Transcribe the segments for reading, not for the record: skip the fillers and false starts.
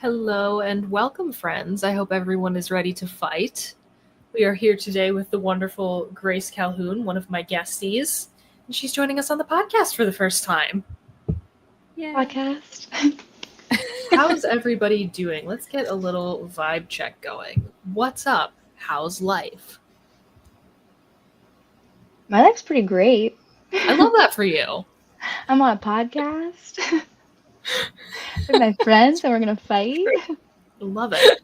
Hello and welcome, friends. I hope everyone is ready to fight. We are here today with the wonderful Grace Calhoun, one of my guesties, and she's joining us on the podcast for the first time. Yeah. Podcast. How's everybody doing? Let's get a little vibe check going. What's up? How's life? My life's pretty great. I love that for you. I'm on a podcast with my friends, and we're gonna fight. I love it.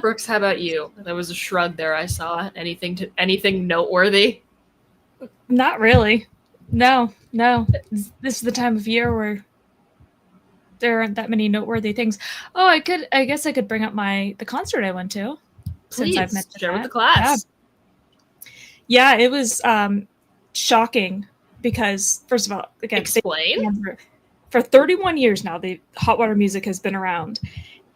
Brooks, how about you? There was a shrug there I saw. Anything noteworthy? Not really. No. This is the time of year where there aren't that many noteworthy things. Oh, I guess I could bring up the concert I went to. Please, since I've mentioned share with that. the class. Yeah, it was shocking because, first of all, again, Explain. For 31 years now, the hot water music has been around,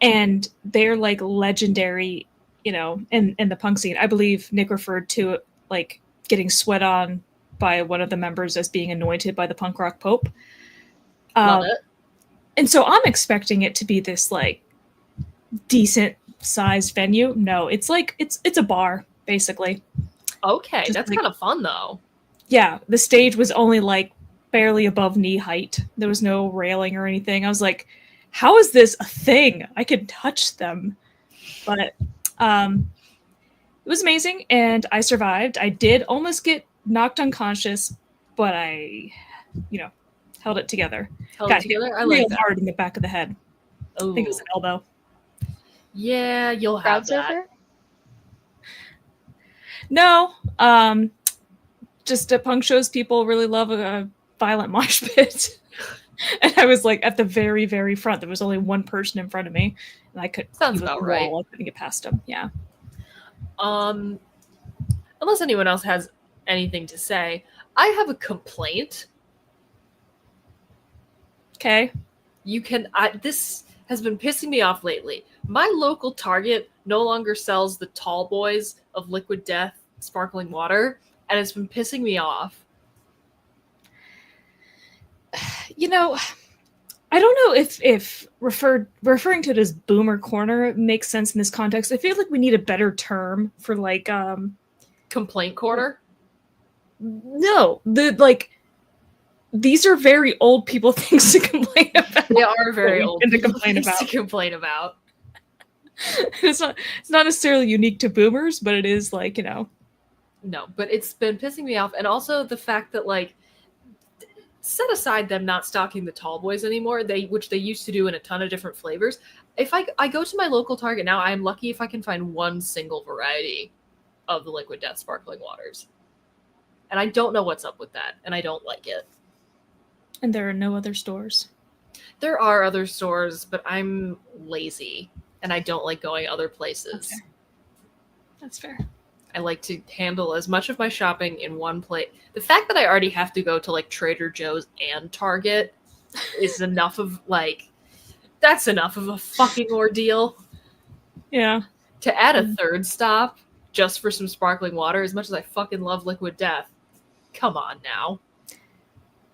and they're like legendary, in the punk scene. I believe Nick referred to it like getting sweat on by one of the members as being anointed by the punk rock pope. Love it. And so I'm expecting it to be this like decent sized venue. No, it's like it's a bar basically. Okay, Just that's like- kind of fun though. Yeah, the stage was only like barely above knee height. There was no railing or anything. I was like, how is this a thing? I could touch them. But it was amazing, and I survived. I did almost get knocked unconscious, but I, held it together. Held Got it together? hit I real like that. hard in the back of the head. I think it was an elbow. Yeah, you'll Crowd have that. surfer? No, just at punk shows, people really love a violent mosh pit. And I was like at the very, very front. There was only one person in front of me, and I could. Sounds he was about a right. wall. I couldn't get past him. Yeah. Unless anyone else has anything to say, I have a complaint. Okay. This has been pissing me off lately. My local Target no longer sells the tall boys of Liquid Death sparkling water, and it's been pissing me off. I don't know if referring to it as boomer corner makes sense in this context. I feel like we need a better term for like Complaint corner? no, these are very old people things to complain about. They are very old And to people complain things about. to complain about. It's not necessarily unique to boomers, but it is like, No, but it's been pissing me off. And also the fact that, like, set aside them not stocking the tall boys anymore, which they used to do in a ton of different flavors. If I go to my local Target now, I'm lucky if I can find one single variety of the Liquid Death sparkling waters. And I don't know what's up with that, and I don't like it. and there are no other stores. There are other stores, but I'm lazy, and I don't like going other places. Okay. That's fair. I like to handle as much of my shopping in one place. The fact that I already have to go to like Trader Joe's and Target is enough of that's enough of a fucking ordeal. Yeah. To add a third stop just for some sparkling water, as much as I fucking love Liquid Death, come on now.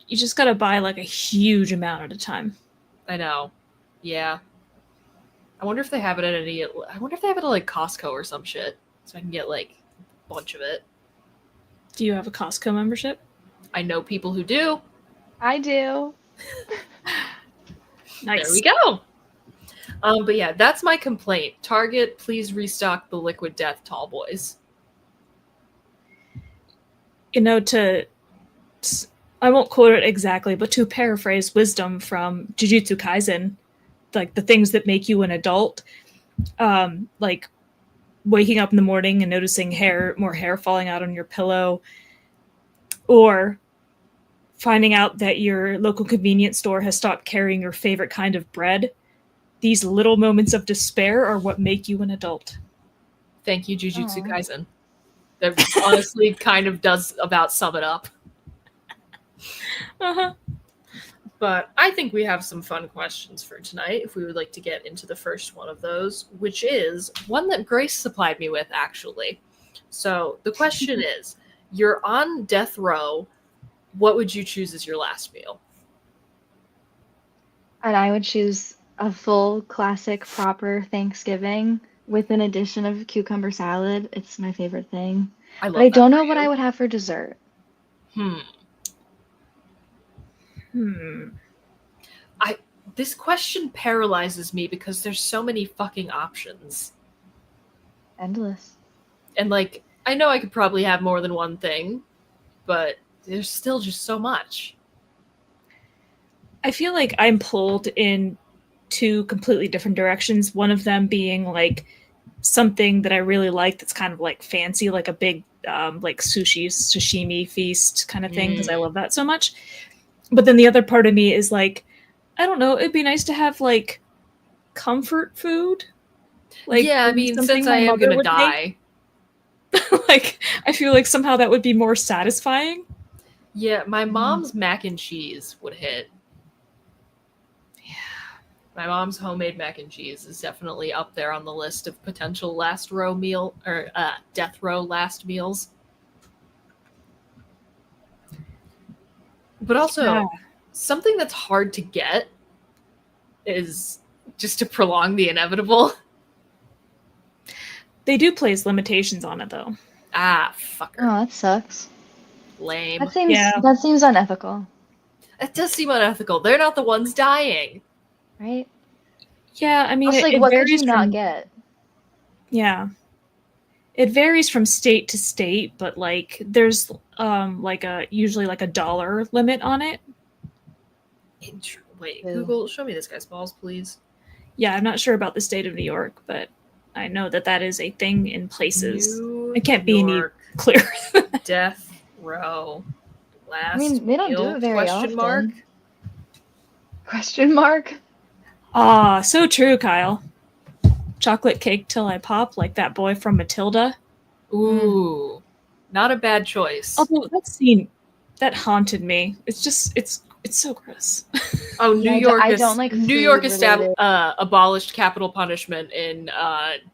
You just gotta buy like a huge amount at a time. I know. Yeah. I wonder if they have it at like Costco or some shit, so I can get like a bunch of it. Do you have a Costco membership? I know people who do. I do. Nice. There we go. But yeah, that's my complaint. Target, please restock the Liquid Death Tall Boys. You know, I won't quote it exactly, but to paraphrase wisdom from Jujutsu Kaisen, like the things that make you an adult, like waking up in the morning and noticing more hair falling out on your pillow, or finding out that your local convenience store has stopped carrying your favorite kind of bread. These little moments of despair are what make you an adult. Thank you, Jujutsu Aw. Kaisen. That honestly kind of does about sum it up. Uh-huh. But I think we have some fun questions for tonight if we would like to get into the first one of those, which is one that Grace supplied me with, actually. So the question is, you're on death row. What would you choose as your last meal? And I would choose a full classic proper Thanksgiving with an addition of cucumber salad. It's my favorite thing. I love But I that don't for know what you. I would have for dessert. This question paralyzes me because there's so many fucking options. Endless. And like, I know I could probably have more than one thing, but there's still just so much. I feel like I'm pulled in two completely different directions. One of them being like something that I really like that's kind of like fancy, like a big like sashimi feast kind of thing, because I love that so much. But then the other part of me is like, I don't know, it'd be nice to have like comfort food. Like, yeah, I mean, since I am gonna die. Like, I feel like somehow that would be more satisfying. Yeah, my mom's mac and cheese would hit. Yeah. My mom's homemade mac and cheese is definitely up there on the list of potential last row meal or death row last meals. But also, something that's hard to get is just to prolong the inevitable. They do place limitations on it, though. Ah, fucker. Oh, that sucks. Lame. That seems unethical. It does seem unethical. They're not the ones dying. Right? Yeah, I mean, Also, like, what could you not get? Yeah. It varies from state to state, but like there's usually like a dollar limit on it. Wait, Google, show me this guy's balls, please. Yeah, I'm not sure about the state of New York, but I know that is a thing in places. It can't be any clearer. Death row. Last. I mean, they don't do it very question often. Mark? Question mark? Ah, so true, Kyle. Chocolate cake till I pop, like that boy from Matilda. Ooh, not a bad choice. Although that scene, that haunted me. It's just, it's so gross. Oh, New York food-related. Abolished capital punishment in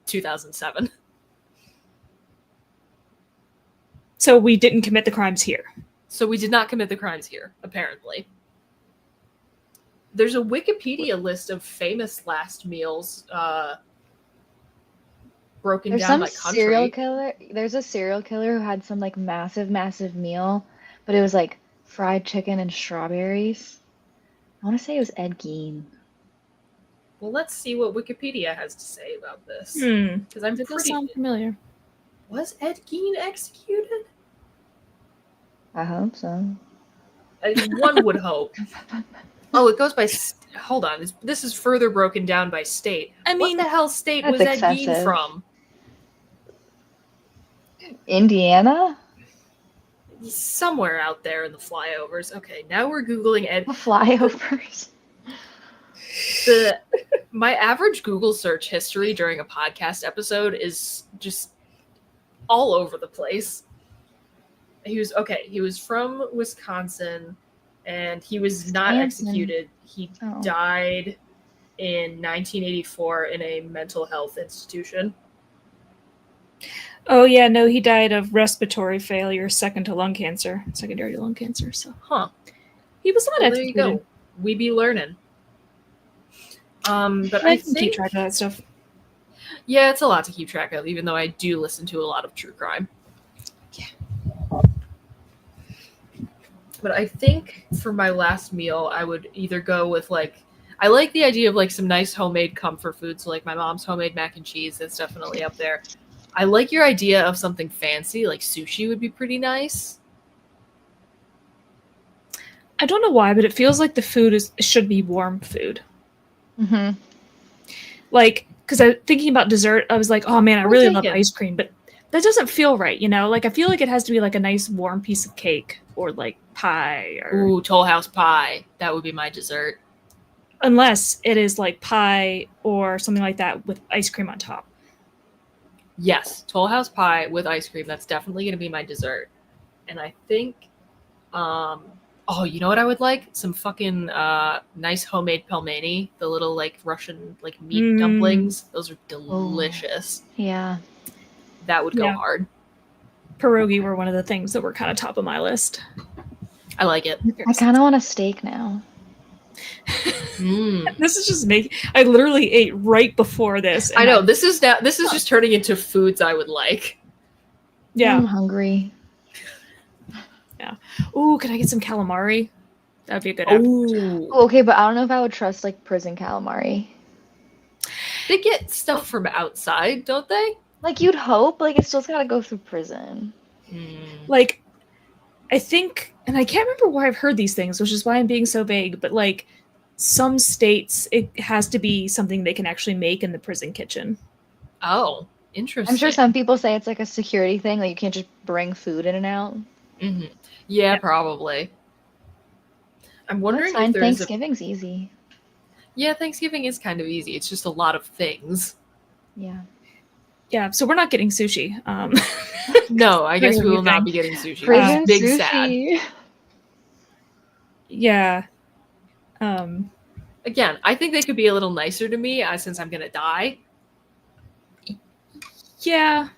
2007. So we didn't commit the crimes here. So we did not commit the crimes here, apparently. There's a Wikipedia list of famous last meals broken down by country. There's a serial killer who had some like massive meal, but it was like fried chicken and strawberries. I want to say it was Ed Gein. Well, let's see what Wikipedia has to say about this. Because I'm It does sound familiar. Was Ed Gein executed? I hope so. One would hope. Oh, it goes by. Hold on, this is further broken down by state. I mean, what the hell state that's was Ed Gein excessive. from? Indiana? Somewhere out there in the flyovers. Okay, now we're googling Ed. The flyovers. My average Google search history during a podcast episode is just all over the place. He was from Wisconsin, and he was not executed. He died in 1984 in a mental health institution. Oh yeah, no, he died of respiratory failure, secondary to lung cancer. So, he was not executed. There you go. We be learning. But I can keep track of that stuff. Yeah, it's a lot to keep track of, even though I do listen to a lot of true crime. Yeah. But I think for my last meal, I would either go with like I like the idea of like some nice homemade comfort food. So like my mom's homemade mac and cheese, that's definitely up there. I like your idea of something fancy, like sushi would be pretty nice. I don't know why, but it feels like the food should be warm food. Mm-hmm. Like, because I thinking about dessert, I was like, oh man, I Point really love taken. ice cream, but that doesn't feel right, you know? Like, I feel like it has to be like a nice warm piece of cake or like pie, or Ooh, Toll House pie. That would be my dessert. unless it is like pie or something like that with ice cream on top. Yes, Toll House pie with ice cream. That's definitely going to be my dessert. And I think, oh, you know what I would like? Some fucking nice homemade pelmeni, the little like Russian like meat dumplings. Those are delicious. Yeah. That would go Yeah. hard. Pierogi were one of the things that were kind of top of my list. I like it. I kind of want a steak now. This is just making. I literally ate right before this. I know this is just turning into foods I would like. Yeah. I'm hungry. Yeah. Ooh, can I get some calamari? That'd be a good. Ooh, Okay, but I don't know if I would trust like prison calamari. they get stuff from outside, don't they? Like you'd hope, like it's still got to go through prison. Like, I think, and I can't remember where I've heard these things, which is why I'm being so vague. But like, some states, it has to be something they can actually make in the prison kitchen. Oh, interesting. I'm sure some people say it's like a security thing, like you can't just bring food in and out. Mm-hmm. Yeah, probably. I'm wondering That's fine. if there is Thanksgiving's easy. Yeah, Thanksgiving is kind of easy. It's just a lot of things. Yeah. Yeah, so we're not getting sushi. No, I guess we will not be getting sushi. Which is big sad. Yeah. Again, I think they could be a little nicer to me since I'm gonna die. Yeah.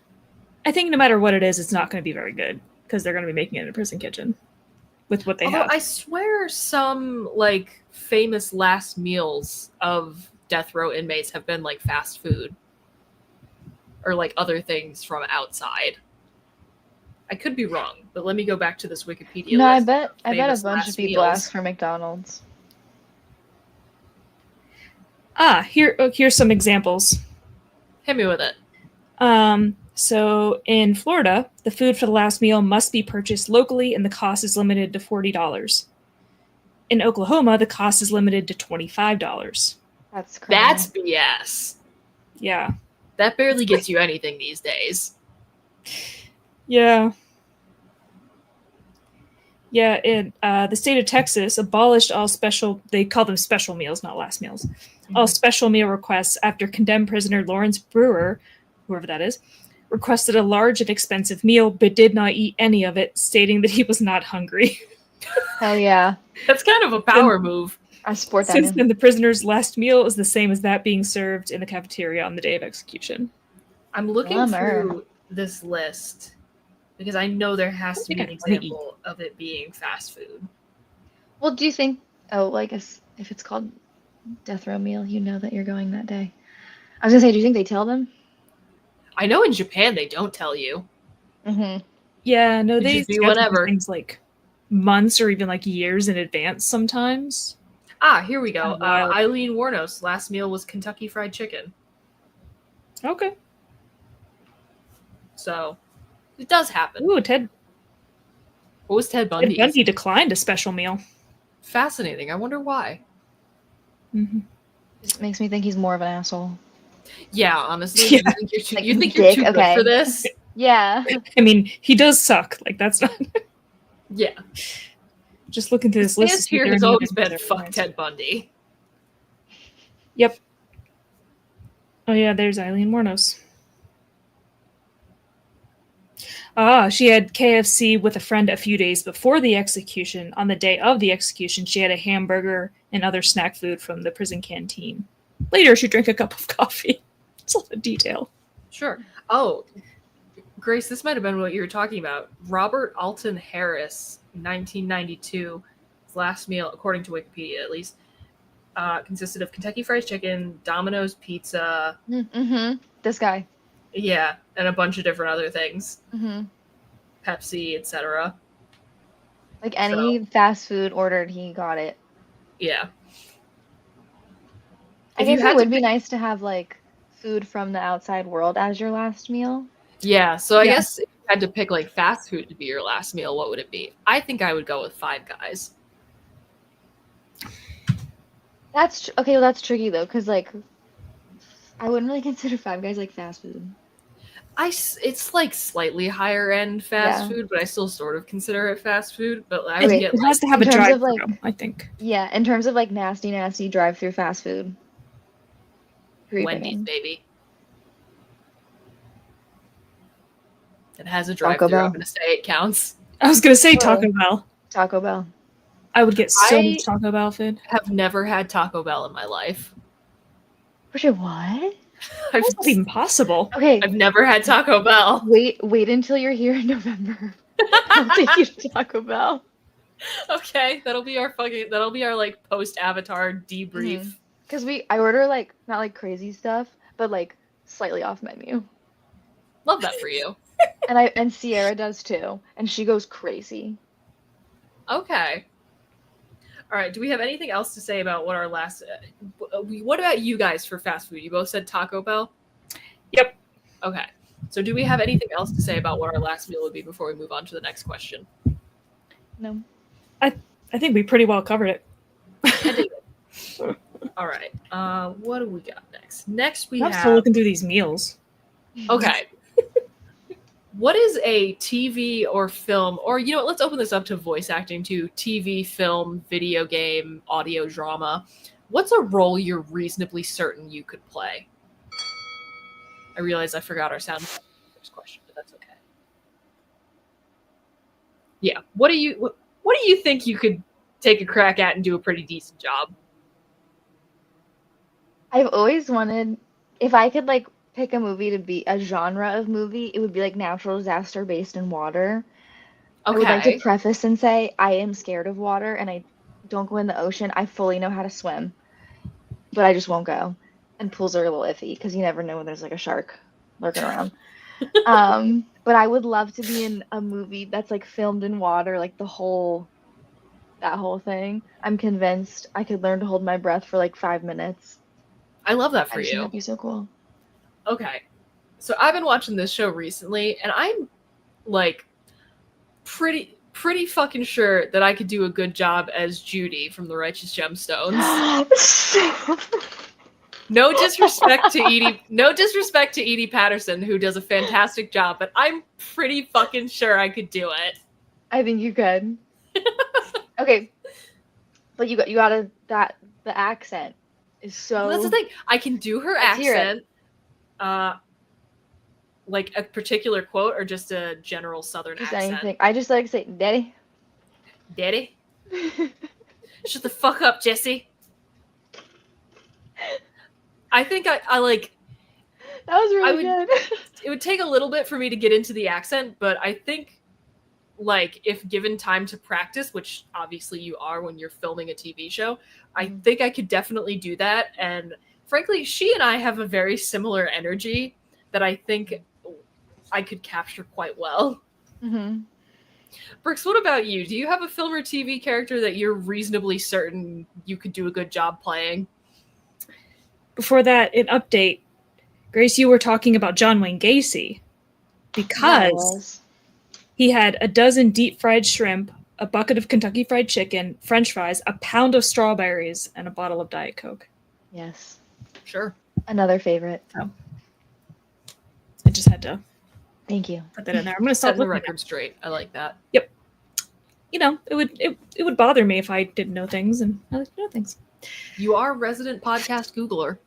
I think no matter what it is, it's not going to be very good because they're going to be making it in a prison kitchen with what they have. I swear some like famous last meals of death row inmates have been like fast food or like other things from outside. I could be wrong, but let me go back to this Wikipedia No, list. I bet a bunch of people ask for McDonald's. Here's some examples. Hit me with it. So in Florida, the food for the last meal must be purchased locally and the cost is limited to $40. In Oklahoma, the cost is limited to $25. That's crazy. That's BS. Yeah. That barely gets you anything these days. Yeah. Yeah, in the state of Texas abolished all special, they call them special meals, not last meals, all special meal requests after condemned prisoner Lawrence Brewer, whoever that is, requested a large and expensive meal, but did not eat any of it, stating that he was not hungry. Hell yeah. That's kind of a power move. I support that. Since then, the prisoner's last meal is the same as that being served in the cafeteria on the day of execution. I'm looking through this list because I know there has to be an example of it being fast food. Well, do you think, like if it's called death row meal, you know that you're going that day? I was going to say, do you think they tell them? I know in Japan they don't tell you. Mm-hmm. Yeah, no, they do whatever. Things like months or even like years in advance sometimes. Here we go. Eileen Warnos' last meal was Kentucky Fried Chicken. Okay. So, it does happen. Ooh, Ted. What was Ted Bundy? Ted Bundy declined a special meal. Fascinating. I wonder why. Mm-hmm. It makes me think he's more of an asshole. Yeah, honestly. Yeah. You think you're too good for this? Yeah. I mean, he does suck. Like, that's not... Yeah. Just looking through this list. Here has always been fuck Ted Bundy. Yep. Oh yeah, there's Eileen Warnos. She had KFC with a friend a few days before the execution. On the day of the execution, she had a hamburger and other snack food from the prison canteen. Later, she drank a cup of coffee. It's a lot of detail. Sure. Oh, Grace, this might have been what you were talking about. Robert Alton Harris, 1992, his last meal, according to Wikipedia at least, consisted of Kentucky Fried Chicken, Domino's Pizza. Mm-hmm. This guy. Yeah, and a bunch of different other things. Mm-hmm. Pepsi, etc. Like any fast food ordered, he got it. Yeah. I If you guess had it to would be pick, nice to have like food from the outside world as your last meal. yeah. So I Yeah. guess if you had to pick like fast food to be your last meal, what would it be? I think I would go with Five Guys. Okay. Well, that's tricky though, because like I wouldn't really consider Five Guys like fast food. It's like slightly higher end fast Yeah. food, but I still sort of consider it fast food. But I would Okay. get It like has to have In a terms of drive-through, like, I think. yeah, in terms of like nasty drive-through fast food, who are you Wendy's, picking? baby. It has a Taco drive-through. I'm Bell. gonna say it counts. I was gonna say Taco Totally. Bell. Taco Bell. I would get so I much Taco Bell food. have never had Taco Bell in my life. Bridget, what? I've How's that even possible? Okay, I've never had Taco Bell. wait until you're here in November. I'll take you to Taco Bell. Okay, that'll be our like post Avatar debrief. Because I order like not like crazy stuff, but like slightly off menu. Love that for you. And Sierra does too, and she goes crazy. Okay. All right. Do we have anything else to say about what our last? What about you guys for fast food? You both said Taco Bell. Yep. Okay. So do we have anything else to say about what our last meal would be before we move on to the next question? No. I think we pretty well covered it. I dig it. All right. What do we got next? Next we I'm have. still looking through these meals. Okay. What is a TV or film, or you know what, let's open this up to voice acting too. TV, film, video game, audio drama. What's a role you're reasonably certain you could play? I realize I forgot our sound first question, but that's okay. Yeah. What do you think you could take a crack at and do a pretty decent job? I've always wanted, if I could like pick a movie to be a genre of movie, it would be like natural disaster based in water. I would like to Okay. preface and say I am scared of water and I don't go in the ocean. I fully know how to swim, but I just won't go. And pools are a little iffy because you never know when there's like a shark lurking around. But I would love to be in a movie that's like filmed in water, like that whole thing. I'm convinced I could learn to hold my breath for like 5 minutes. I love that I for just think you. that'd be so cool. Okay. So I've been watching this show recently, and I'm like pretty fucking sure that I could do a good job as Judy from The Righteous Gemstones. No disrespect to Edie Patterson, who does a fantastic job, but I'm pretty fucking sure I could do it. I think you could. Okay, but you gotta the accent is so. That's the thing. I can do her Let's hear it. accent. Like a particular quote or just a general Southern Just accent. anything. I just like to say, Daddy. Daddy? Shut the fuck up, Jesse. I think I like. That was really good. It would take a little bit for me to get into the accent, but I think, like, if given time to practice, which obviously you are when you're filming a TV show, I think I could definitely do that. And frankly, she and I have a very similar energy that I think I could capture quite well. Mm-hmm. Brooks, what about you? Do you have a film or TV character that you're reasonably certain you could do a good job playing? Before that, an update. Grace, you were talking about John Wayne Gacy because he had a dozen deep fried shrimp, a bucket of Kentucky Fried Chicken, French fries, a pound of strawberries, and a bottle of Diet Coke. Yes. Sure. Another favorite. Oh. I just had to Thank you. put that in there. I'm going to stop Setting the looking record straight. I like that. Yep. You know, it would bother me if I didn't know things, and I like to know things. You are a resident podcast Googler.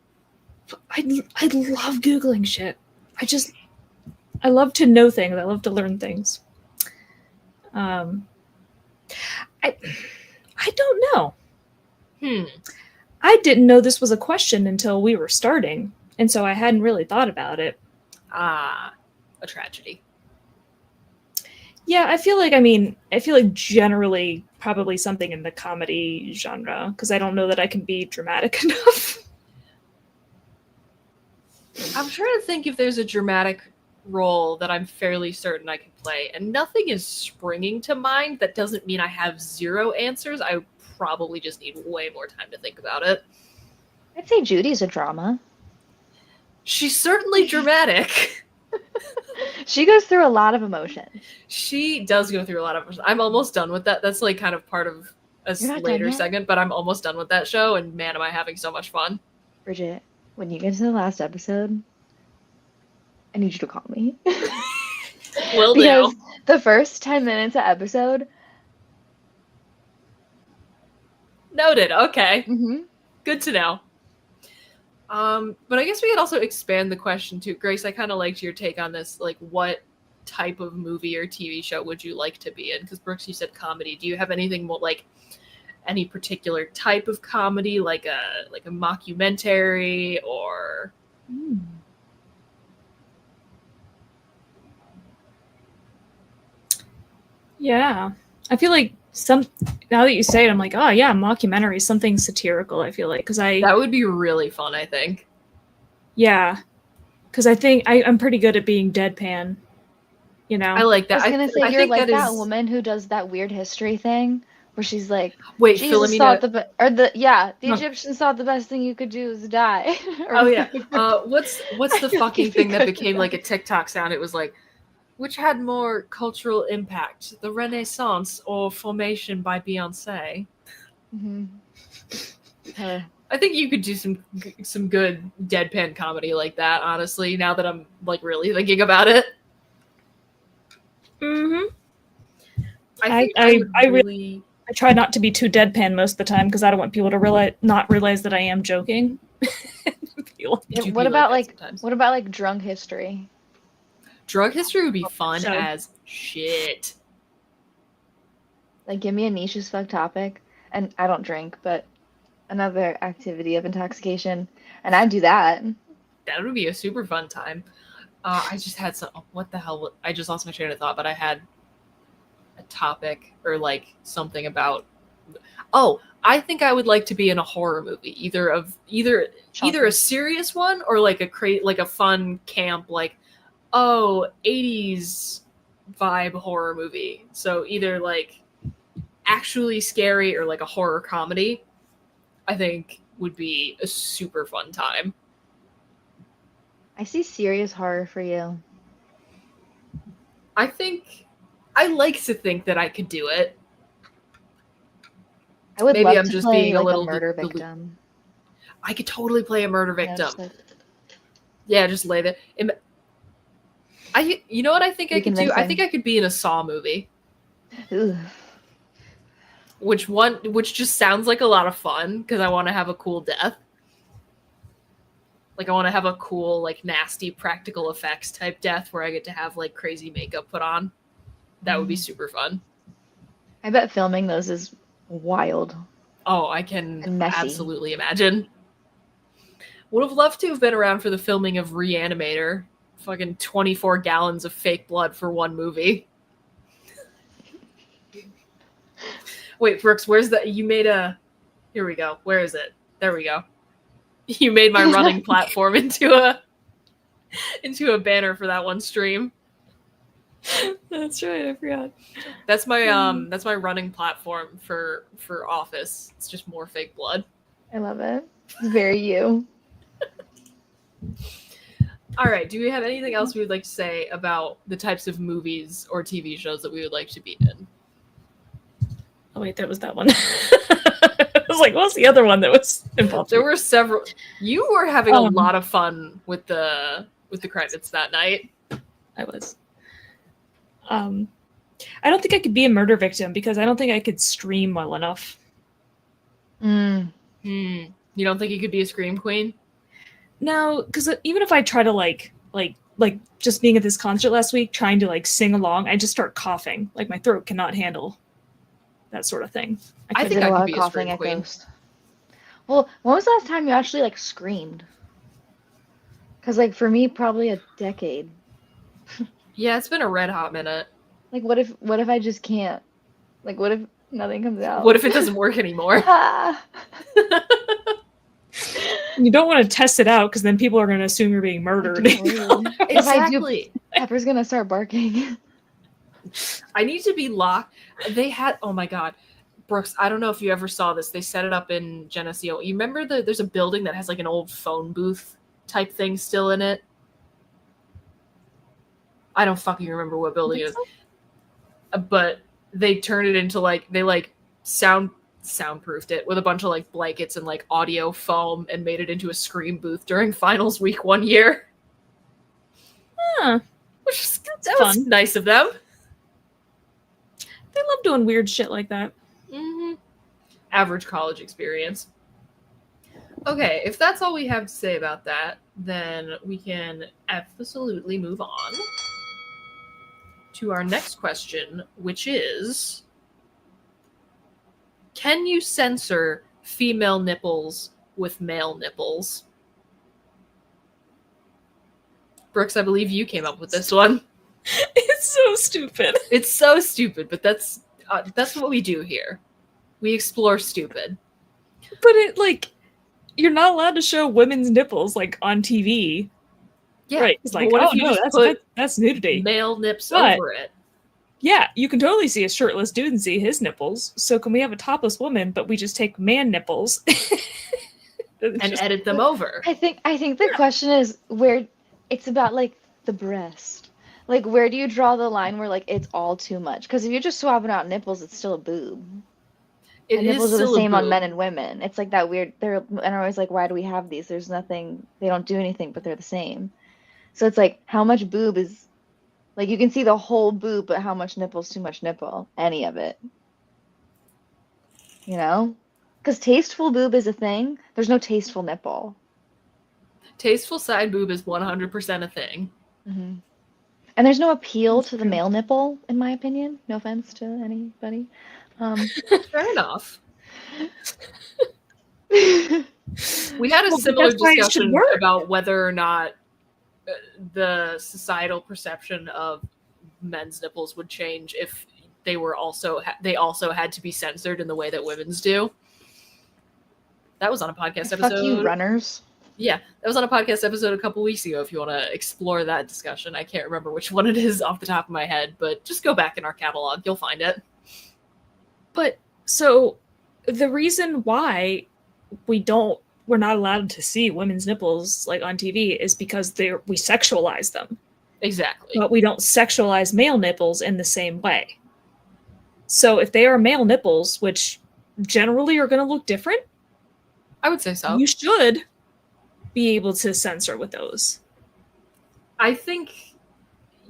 I love Googling shit. I love to know things. I love to learn things. I don't know. I didn't know this was a question until we were starting, and so I hadn't really thought about it. Ah, a tragedy. Yeah, I feel like generally probably something in the comedy genre, because I don't know that I can be dramatic enough. I'm trying to think if there's a dramatic role that I'm fairly certain I can play, and nothing is springing to mind. That doesn't mean I have zero answers. I probably just need way more time to think about it. I'd say Judy's a drama. She's certainly dramatic. She goes through a lot of emotion. She does go through a lot of. I'm almost done with that. That's like kind of part of a You're not later done yet? segment, but I'm almost done with that show, and man, am I having so much fun. Bridget, when you get to the last episode, I need you to call me. Will Because do. the first 10 minutes of episode, Noted. Okay. mhm. Good to know. But I guess we could also expand the question too. Grace, I kind of liked your take on this. Like, what type of movie or TV show would you like to be in? Because Brooks, you said comedy. Do you have anything more like any particular type of comedy, like a mockumentary or? Yeah. I feel like now that you say it, I'm like, oh yeah, mockumentary, something satirical, I feel like. That would be really fun, I think. Yeah. Because I think I'm pretty good at being deadpan, you know? I like I that. was gonna say I you're think like that is... woman who does that weird history thing where she's like, Wait, Jesus Philomena... thought the Huh. Egyptians thought the best thing you could do is die. Or Oh yeah. whatever. What's the You're fucking keeping thing that good became like a notes. TikTok sound? It was like, which had more cultural impact, the Renaissance or Formation by Beyonce? Mhm. Her. I think you could do some good deadpan comedy like that. Honestly, now that I'm like really thinking about it, Mm-hmm. I think I try not to be too deadpan most of the time because I don't want people to not realize that I am joking. What about like drunk history? drug history would be fun So- as shit. Like, give me a niche as fuck topic, and I don't drink, but another activity of intoxication, and I do that. That would be a super fun time. I just had some. What the hell? I just lost my train of thought, but I had a topic or like something about. Oh, I think I would like to be in a horror movie, either a serious one or like a fun camp like 80s vibe horror movie. So either like actually scary or like a horror comedy, I think would be a super fun time. I see serious horror for you. I like to think that I could do it. I would Maybe love I'm to just play being a like little a murder victim. I could totally play a murder You know, victim. just like, Yeah, just lay there. You know what I think I could do? I convincing. think I could be in a Saw movie. Ugh. Which just sounds like a lot of fun because I want to have a cool death. Like I want to have a cool, like nasty practical effects type death where I get to have like crazy makeup put on. That would be super fun. I bet filming those is wild. Oh, I And can messy. absolutely imagine. Would have loved to have been around for the filming of Reanimator. Fucking 24 gallons of fake blood for one movie. Wait, Brooks, where's the... You made a... Here we go. Where is it? There we go. You made my running platform into a banner for that one stream. That's right, I forgot. That's my running platform for Office. It's just more fake blood. I love it. It's very you. All right, do we have anything else we would like to say about the types of movies or TV shows that we would like to be in? Oh wait, that was that one. I was like, what was the other one that was involved? There were several. You were having a Um, lot of fun with the credits that night. I was. I don't think I could be a murder victim because I don't think I could scream well enough. Mm. You don't think you could be a scream queen? No, because even if I try to like just being at this concert last week, trying to like sing along, I just start coughing. Like my throat cannot handle that sort of thing. I think Did I a could lot be of a coughing scream at queen. Ghost. Well, when was the last time you actually like screamed? Because like for me, probably a decade. Yeah, it's been a red hot minute. Like what if I just can't? Like what if nothing comes out? What if it doesn't work anymore? Ah. You don't want to test it out because then people are going to assume you're being murdered. If I do, Pepper's gonna start barking. I need to be locked. They had, oh my god, Brooks, I don't know if you ever saw this. They set it up in Geneseo. You remember there's a building that has like an old phone booth type thing still in it? I don't fucking remember what building it is. But they turned it into like, they like soundproofed it with a bunch of like blankets and like audio foam and made it into a scream booth during finals week one year. Huh. That was fun. nice of them. They love doing weird shit like that. Mm-hmm. Average college experience. Okay, if that's all we have to say about that, then we can absolutely move on to our next question, which is, can you censor female nipples with male nipples? Brooks, I believe you came up with this one. It's so stupid. It's so stupid, but that's what we do here. We explore stupid. But it, like, you're not allowed to show women's nipples, like, on TV. Yeah, right. It's like, what oh if you no, just put that's nudity. male nips But- over it? Yeah, you can totally see a shirtless dude and see his nipples. So can we have a topless woman, but we just take man nipples And edit them over. I think the question is where it's about like the breast. Like where do you draw the line where like it's all too much? Because if you're just swapping out nipples, it's still a boob. It And is nipples are the still a same on boob. men and women. It's like that weird. And I'm always like, why do we have these? There's nothing. They don't do anything, but they're the same. So it's like, how much boob is, like you can see the whole boob, but how much nipple's too much nipple? Any of it. You know? Because tasteful boob is a thing. There's no tasteful nipple. Tasteful side boob is 100% a thing. Mm-hmm. And there's no appeal That's to the true. male nipple, in my opinion. No offense to anybody. Fair enough. We had a Well, similar that's why it should discussion work. about whether or not the societal perception of men's nipples would change if they were also they also had to be censored in the way that women's do. That was on a podcast episode. Fuck you, runners. Yeah, that was on a podcast episode a couple weeks ago. If you want to explore that discussion, I can't remember which one it is off the top of my head, but just go back in our catalog, you'll find it. But so the reason why we're not allowed to see women's nipples like on TV is because we sexualize them. Exactly. But we don't sexualize male nipples in the same way. So if they are male nipples, which generally are going to look different, I would say so. you should be able to censor with those. I think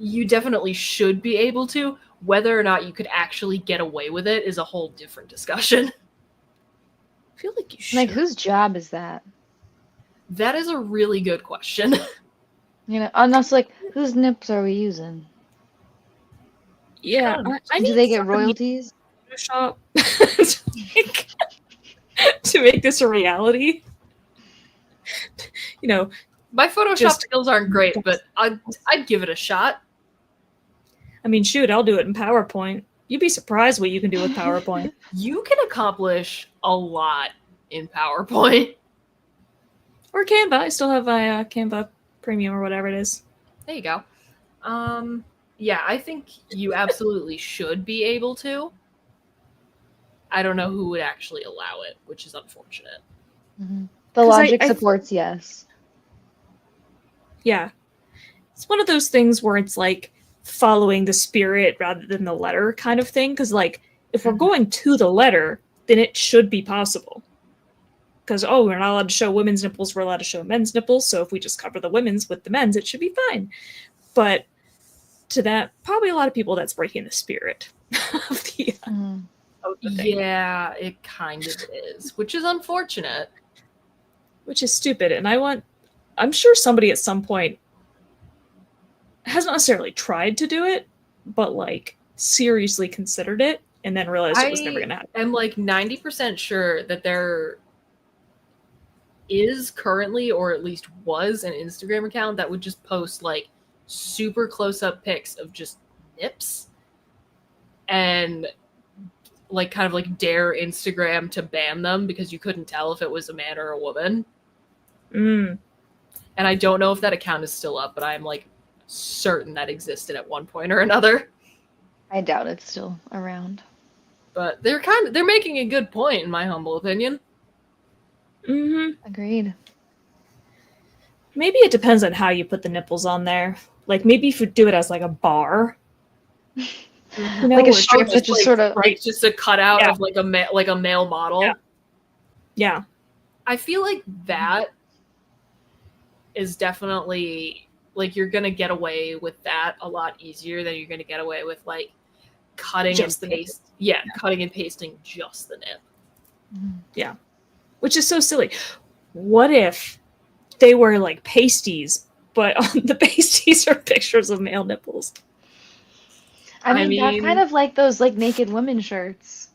you definitely should be able to. Whether or not you could actually get away with it is a whole different discussion. I feel like you should. Like, whose job is that? That is a really good question. You know, and also like, whose nips are we using? Yeah. I Do need they get somebody royalties? to Photoshop to make this a reality. You know, My Photoshop Just- skills aren't great, but I'd give it a shot. I mean, shoot, I'll do it in PowerPoint. You'd be surprised what you can do with PowerPoint. You can accomplish a lot in PowerPoint. Or Canva. I still have my Canva Premium or whatever it is. There you go. Yeah, I think you absolutely should be able to. I don't know who would actually allow it, which is unfortunate. Mm-hmm. The 'Cause logic I- supports yes. Yeah. It's one of those things where it's like following the spirit rather than the letter kind of thing. Because, like, if we're going to the letter, then it should be possible. Because, we're not allowed to show women's nipples, we're allowed to show men's nipples. So if we just cover the women's with the men's, it should be fine. But to that, probably a lot of people, that's breaking the spirit of the Mhm. thing. Yeah, it kind of is, which is unfortunate. Which is stupid. And I'm sure somebody at some point hasn't necessarily tried to do it, but like seriously considered it and then realized it was never going to happen. I'm like 90% sure that there is currently, or at least was, an Instagram account that would just post like super close-up pics of just nips and like kind of like dare Instagram to ban them because you couldn't tell if it was a man or a woman. Mm. And I don't know if that account is still up, but I'm like certain that existed at one point or another. I doubt it's still around. But they're making a good point, in my humble opinion. Mm-hmm. Agreed. Maybe it depends on how you put the nipples on there. Like maybe if you do it as like a bar, you know, Like a where- strip that just sort of like just a cutout Yeah. of like a male model. Yeah. Yeah. I feel like that is definitely like you're gonna get away with that a lot easier than you're gonna get away with like cutting Just and the nip. paste. Yeah, cutting and pasting just the nip. Which is so silly. What if they were like pasties, but on the pasties are pictures of male nipples? I mean, that's mean- kind of like those like naked women shirts.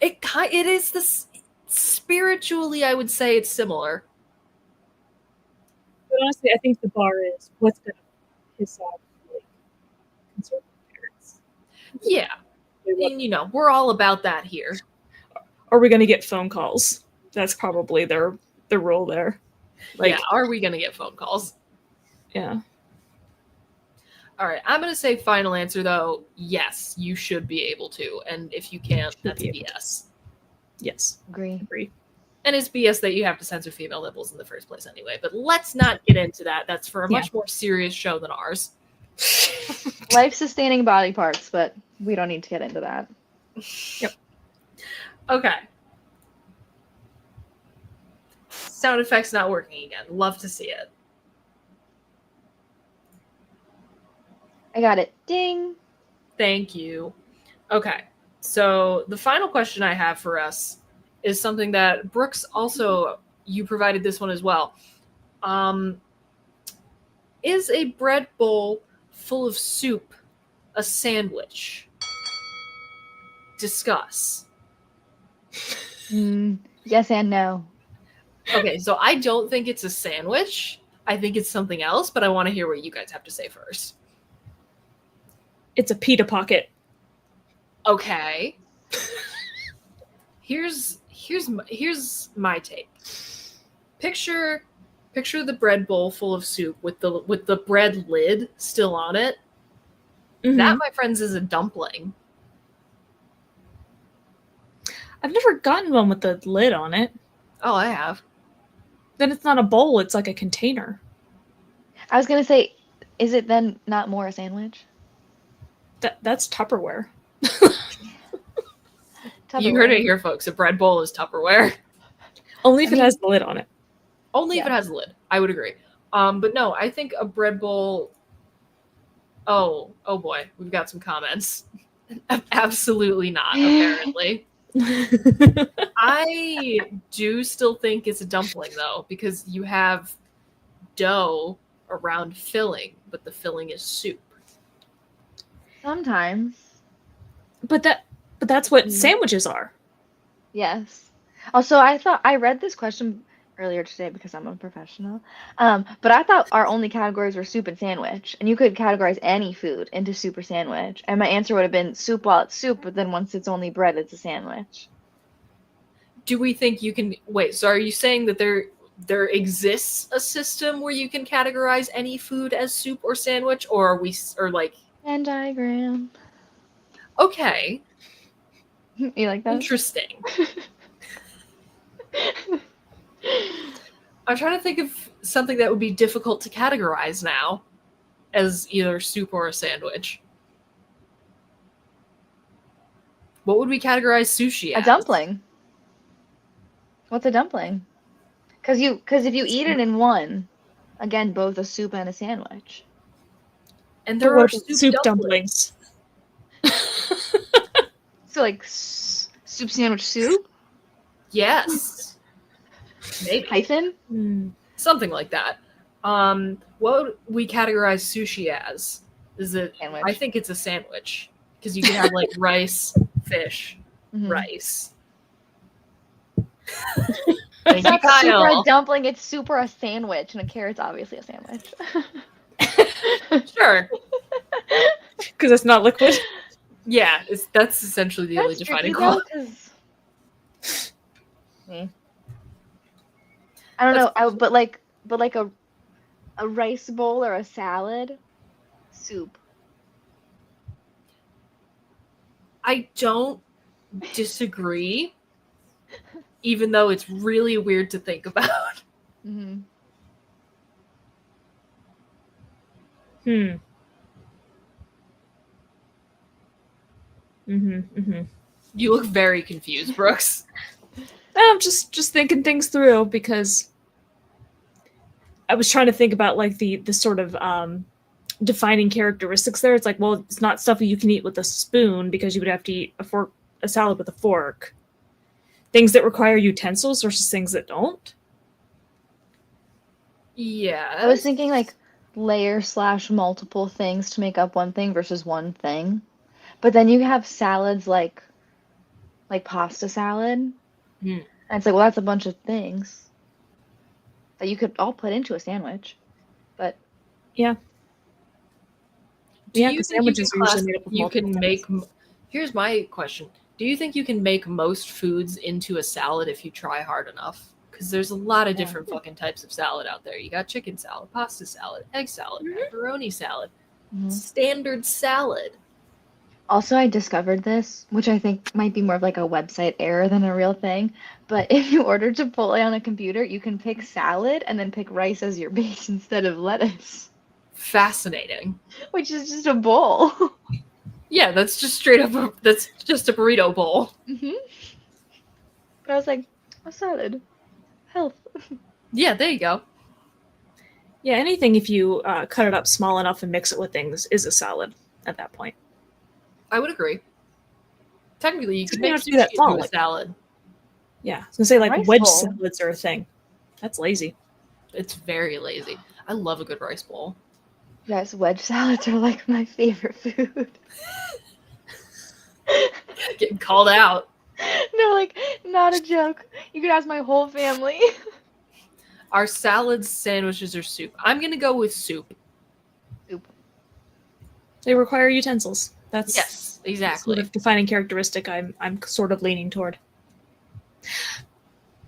It is this spiritually, I would say it's similar. But honestly, I think the bar is what's gonna piss off like conservative parents. Yeah, and you know we're all about that here. Are we gonna get phone calls? That's probably the rule there. Like, Yeah, are we gonna get phone calls? yeah. All right, I'm gonna say final answer though. Yes, you should be able to, and if you can't, Should that's be able BS. Yes. Agree. And it's BS that you have to censor female nipples in the first place anyway. But let's not get into that. That's for a much more serious show than ours. Life-sustaining body parts, but we don't need to get into that. Yep. Okay. Sound effects not working again. Love to see it. I got it. Ding. Thank you. Okay. So the final question I have for us is something that Brooks also, you provided this one as well. Is a bread bowl full of soup a sandwich? Discuss. Yes and no. Okay, so I don't think it's a sandwich. I think it's something else, but I want to hear what you guys have to say first. It's a pita pocket. Okay. Here's my take. Picture the bread bowl full of soup with the bread lid still on it. Mhm. That, my friends, is a dumpling. I've never gotten one with the lid on it. Oh, I have. Then it's not a bowl, it's like a container. I was gonna say, is it then not more a sandwich? That's Tupperware. You heard it here, folks. A bread bowl is Tupperware. Only if it has the lid on it. Only if it has a lid. I would agree. But no, I think a bread bowl. Oh boy, we've got some comments. Absolutely not, apparently. I do still think it's a dumpling though, because you have dough around filling, but the filling is soup. Sometimes. But that's what sandwiches are. Yes. Also, I read this question earlier today because I'm a professional. But I thought our only categories were soup and sandwich, and you could categorize any food into soup or sandwich. And my answer would have been soup while it's soup, but then once it's only bread, it's a sandwich. Do we think you can wait? So are you saying that there exists a system where you can categorize any food as soup or sandwich, or are we like Venn diagram. okay, You like that? interesting? I'm trying to think of something that would be difficult to categorize now as either soup or a sandwich. What would we categorize sushi as? A dumpling. What's a dumpling? Because if you eat it in one, again, both a soup and a sandwich. And There there were are soup dumplings. So like soup sandwich soup? Yes. Maybe. Hyphen? Something like that. What would we categorize sushi as? Is it Sandwich. I think it's a sandwich. Because you can have like rice, fish, Mhm. rice. It's Thank you, not soup or a Kyle. dumpling, it's soup or a sandwich, and a carrot's obviously a sandwich. Sure. Because it's not liquid. Yeah, that's essentially the only That's defining tricky though, quality. 'cause- I don't know, but like a rice bowl or a salad, soup. I don't disagree, even though it's really weird to think about. Mm-hmm. Hmm. Mm-hmm. Mm-hmm. You look very confused, Brooks. I'm just thinking things through because I was trying to think about like the sort of defining characteristics there. It's like, well, it's not stuff you can eat with a spoon because you would have to eat a salad with a fork. Things that require utensils versus things that don't. Yeah. I was thinking like layer / multiple things to make up one thing versus one thing. But then you have salads like pasta salad. Hmm. And it's like, well, that's a bunch of things that you could all put into a sandwich. But Yeah. Do Yeah, you because think you sandwiches can are usually made up of you multiple can things. make Here's my question. Do you think you can make most foods into a salad if you try hard enough? Because there's a lot of Yeah. different fucking types of salad out there. You got chicken salad, pasta salad, egg salad, pepperoni salad, Mhm. standard salad. Also, I discovered this, which I think might be more of like a website error than a real thing. But if you order Chipotle on a computer, you can pick salad and then pick rice as your base instead of lettuce, Fascinating. which is just a bowl. Yeah, that's just straight up. That's just a burrito bowl. hmm But I was like, a salad, health. Yeah, there you go. Yeah, anything if you cut it up small enough and mix it with things is a salad at that point. I would agree. Technically, you could You make have to sushi do that small, into a like- salad. Yeah, I was gonna say like Rice wedge bowl. salads are a thing. That's lazy. It's very lazy. I love a good rice bowl. Yes, wedge salads are like my favorite food. Getting called out. No, like, not a joke. You could ask my whole family. Are salads, sandwiches, or soup? I'm gonna go with soup. They require utensils. That's Yes, the exactly. sort of defining characteristic I'm sort of leaning toward.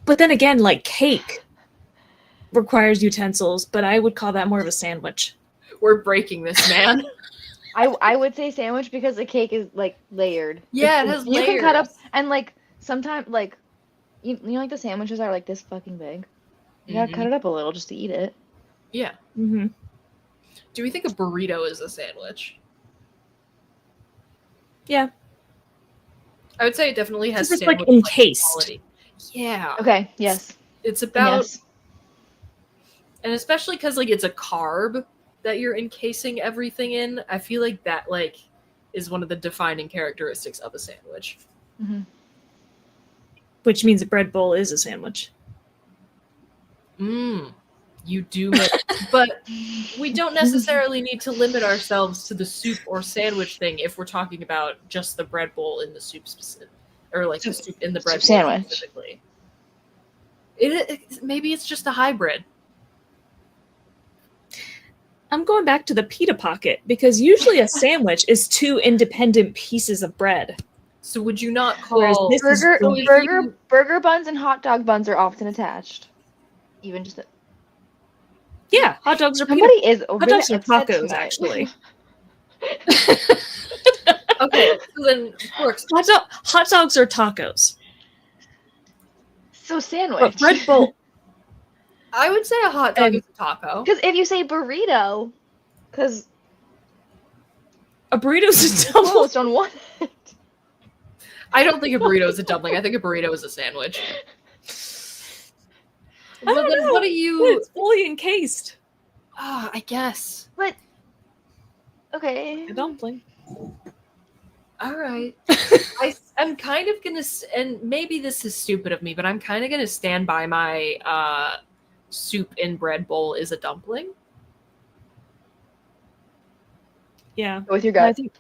But then again, like cake requires utensils, but I would call that more of a sandwich. We're breaking this, man. I would say sandwich because the cake is like layered. Yeah, it has You can cut up layers. and like sometimes like you know like the sandwiches are like this fucking big. You gotta Mhm. cut it up a little just to eat it. Yeah. Mm-hmm. Do we think a burrito is a sandwich? Yeah, I would say it definitely has it's like sandwich-like encased. quality. Yeah. Okay, yes. It's about, Yes. and especially because like it's a carb that you're encasing everything in. I feel like that like is one of the defining characteristics of a sandwich. hmm which means a bread bowl is a sandwich. You do, but we don't necessarily need to limit ourselves to the soup or sandwich thing if we're talking about just the bread bowl in the soup specific, or like the soup in the bread bowl sandwich. specifically. Maybe it's just a hybrid. I'm going back to the pita pocket because usually a sandwich is two independent pieces of bread. So would you not Whereas call this is Burger so if burger you- burger buns and hot dog buns are often attached. Even just Yeah, hot dogs are pita. somebody is Hot really dogs are upset tacos, tonight. actually. Okay, so then Brooks, Hot dogs are tacos. So sandwich. But bread bowl. I would say a hot dog And- is a taco. Because if you say burrito, because A burrito's a double. closed on one end. I don't think a burrito is a dumpling. I think a burrito is a sandwich. I don't But then know. what do you? It's fully encased. I guess. But okay. A dumpling. All right. I'm kind of gonna, and maybe this is stupid of me, but I'm kind of gonna stand by my soup in bread bowl is a dumpling. Yeah. Go with your I gut.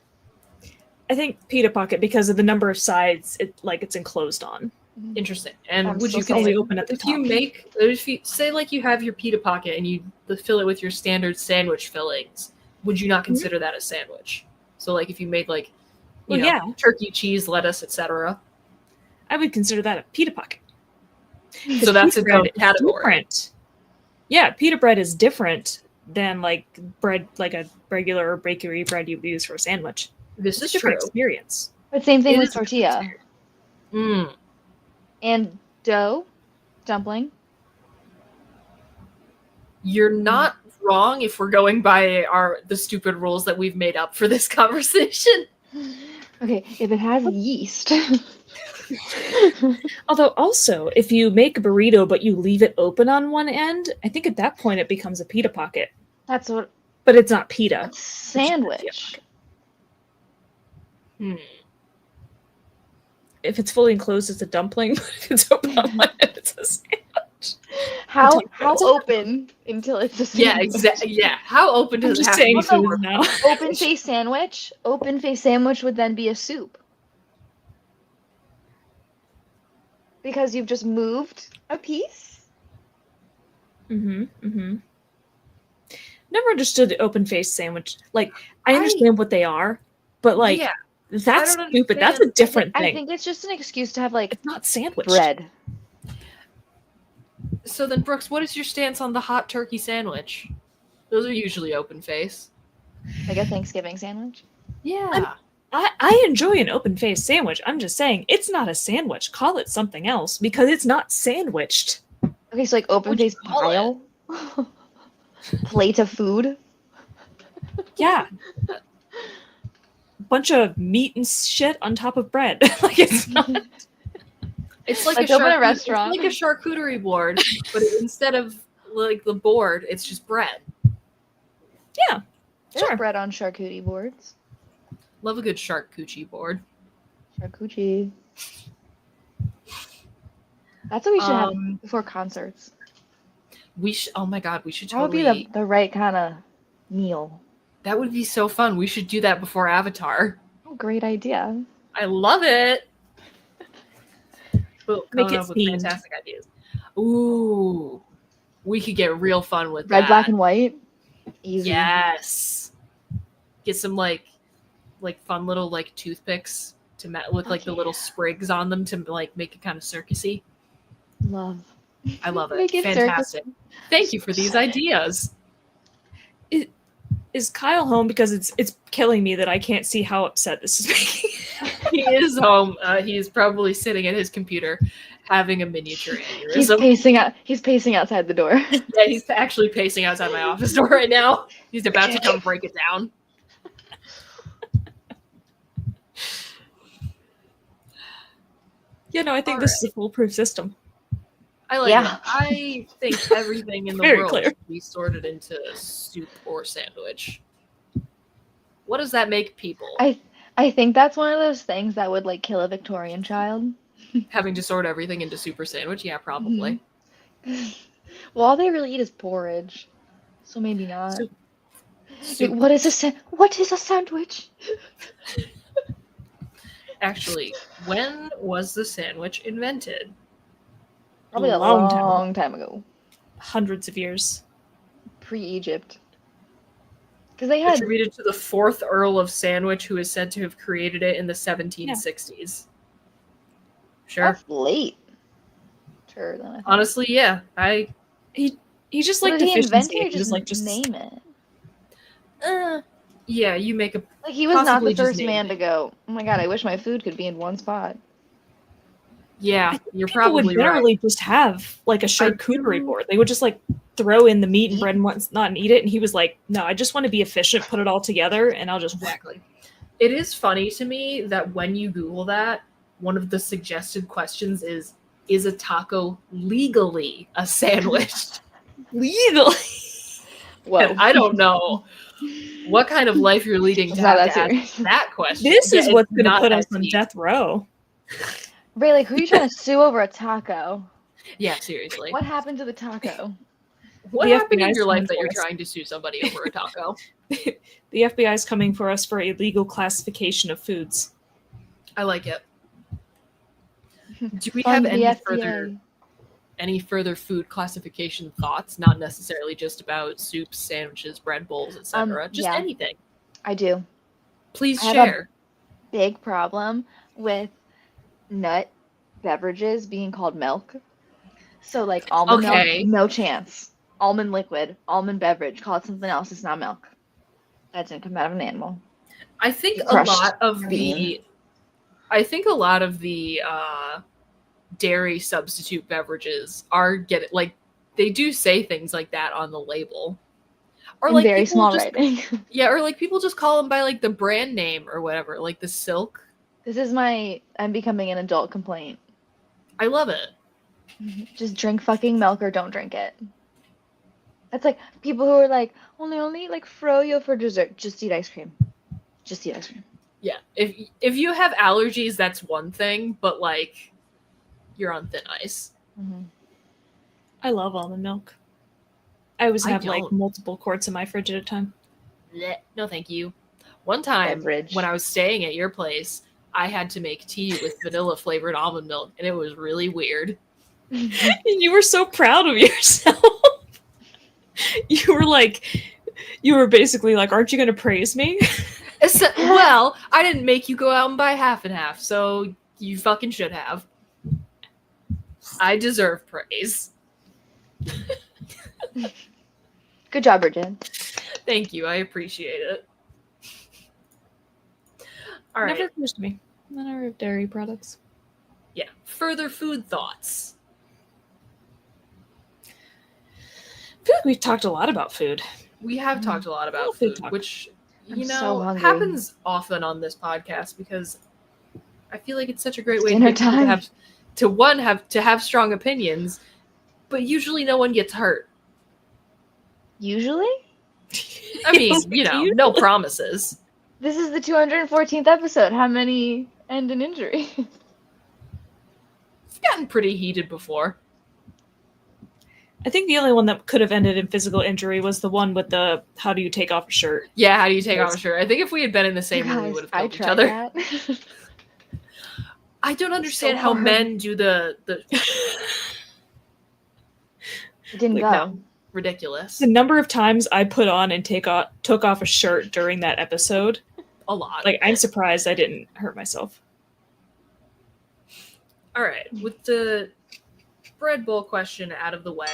think pita pocket because of the number of sides it's enclosed on. Interesting. And I'm would still you saying- Only consider, open at the if you top. if you say like you have your pita pocket and you fill it with your standard sandwich fillings, would you not consider that a sandwich? So like if you made like you Well, know, yeah. turkey, cheese, lettuce, etc. I would consider that a pita pocket. So that's Pita its bread own is category. different. Yeah, pita bread is different than like bread, like a regular bakery bread you would use for a sandwich. This It's a is different true. experience. But same thing It with is a different tortilla. experience. Mm. And dough, dumpling. You're not wrong if we're going by the stupid rules that we've made up for this conversation. Okay, if it has yeast. Although also, if you make a burrito but you leave it open on one end, I think at that point it becomes a pita pocket. That's what. But it's not pita. That's sandwich. If it's fully enclosed, it's a dumpling. But if it's open on one end, it's a sandwich. How open until it's a sandwich? Yeah, exactly. Yeah, how open does I'm it just have saying to be? food now. Open face sandwich. Open face sandwich would then be a soup. Because you've just moved a piece. Never understood the open face sandwich. Like, I understand what they are, but like, Yeah, that's I don't stupid. That's a understand. different I thing. think it's just an excuse to have like It's not sandwich. bread. So then, Brooks, what is your stance on the hot turkey sandwich? Those are usually open face. Like a Thanksgiving sandwich. Yeah. I enjoy an open face sandwich. I'm just saying it's not a sandwich. Call it something else because it's not sandwiched. Okay, so like open What'd you face call pile. Plate of food. Yeah. Bunch of meat and shit on top of bread. Like it's not. It's like, Like a open a restaurant. It's like a charcuterie board, but instead of like the board, it's just bread. Yeah. There's Sure. bread on charcuterie boards. Love a good charcuterie board. Charcuterie. That's what we should have before concerts. Oh my god, we should That would totally. be the right kind of meal. That would be so fun. We should do that before Avatar. Oh, great idea. I love it. Make it up with themed. fantastic ideas. Ooh, we could get real fun with Red, that. black, and white. Easy. Yes. Get some like fun little like toothpicks to with like the little sprigs on them to like make it kind of circusy. Love. I love it. Make it Fantastic. Thank you for these ideas. Is Kyle home? Because it's killing me that I can't see how upset this is making. He is home. He is probably sitting at his computer having a miniature He's aneurysm. He's pacing outside the door. Yeah, he's actually pacing outside my office door right now. He's about to come break it down. Yeah, no, I think All this is a foolproof system. I like Yeah. it. I think everything in the Very world clear. should be sorted into soup or sandwich. What does that make people? I think that's one of those things that would like kill a Victorian child. Having to sort everything into soup or sandwich? Yeah, probably. Well, all they really eat is porridge, so maybe not. Soup. Wait, what is a sandwich? Actually, when was the sandwich invented? Probably a long time ago. Hundreds of years. Pre-Egypt. Because they had Attributed to the 4th Earl of Sandwich, who is said to have created it in the 1760s. Sure. that's late. Sure, then I think. Honestly, yeah. He just But like did he invent efficiency. it or He was just like just name it? Yeah, you make a Like he was not possibly the just first named man it. to go, oh my god, I wish my food could be in one spot. Yeah, you're people would probably right. literally just have like a charcuterie do- board. They would just like throw in the meat and bread and whatnot and eat it. And he was like, "No, I just want to be efficient, put it all together, and I'll just whack." Exactly. It is funny to me that when you Google that, one of the suggested questions is a taco legally a sandwich? Legally. Whoa. And I don't know what kind of life you're leading It's to not have that to ask serious. that question. This Yeah, is it's what's going to not put that us on deep. death row. Ray, like, who are you trying to sue over a taco? Yeah, seriously. What happened to the taco? What The happened in FBI's your life coming that for you're us. trying to sue somebody over a taco? The FBI is coming for us for illegal classification of foods. I like it. Do we Fund have the any further food classification thoughts? Not necessarily just about soups, sandwiches, bread bowls, etc. Just yeah. anything. I do. Please I have share. Big problem with nut beverages being called milk. So like almond Okay. milk, no chance. Almond liquid, almond beverage, call it something else, it's not milk. That didn't come out of an animal. I think a Crushed lot of bean. I think a lot of the dairy substitute beverages are they do say things like that on the label, or In like very people small just writing. yeah, or like people just call them by like the brand name or whatever, like the Silk. This is my I'm becoming an adult complaint. I love it. Just drink fucking milk or don't drink it. That's like people who are like, only eat like froyo for dessert. Just eat ice cream. Just eat ice cream. Yeah, if you have allergies, that's one thing, but like you're on thin ice. Mm-hmm. I love almond milk. I always I have like don't. multiple quarts in my fridge at a time. Blech. No, thank you. One time Beverage. when I was staying at your place, I had to make tea with vanilla flavored almond milk, and it was really weird. And you were so proud of yourself. You were basically like, aren't you going to praise me? Well, I didn't make you go out and buy half and half, so you fucking should have. I deserve praise. Good job, Bridget. Thank you. I appreciate it. All right. Never occurs to me. I never have dairy products. Yeah. Further food thoughts. I feel like we've talked a lot about food. We have talked a lot about food food, talk. which, I'm so hungry. happens often on this podcast because I feel like it's such a great way to Dinner get people time. to have strong opinions, but usually no one gets hurt. Usually? I mean, no promises. This is the 214th episode. How many end in injury? It's gotten pretty heated before. I think the only one that could have ended in physical injury was the one with the how do you take off a shirt. Yeah, how do you take off a shirt? I think if we had been in the same room, we would have killed each other. That. I don't understand So how hard. men do the It didn't like, go. no, ridiculous. The number of times I put on and took off a shirt during that episode, A lot. like I'm surprised I didn't hurt myself. All right, with the bread bowl question out of the way,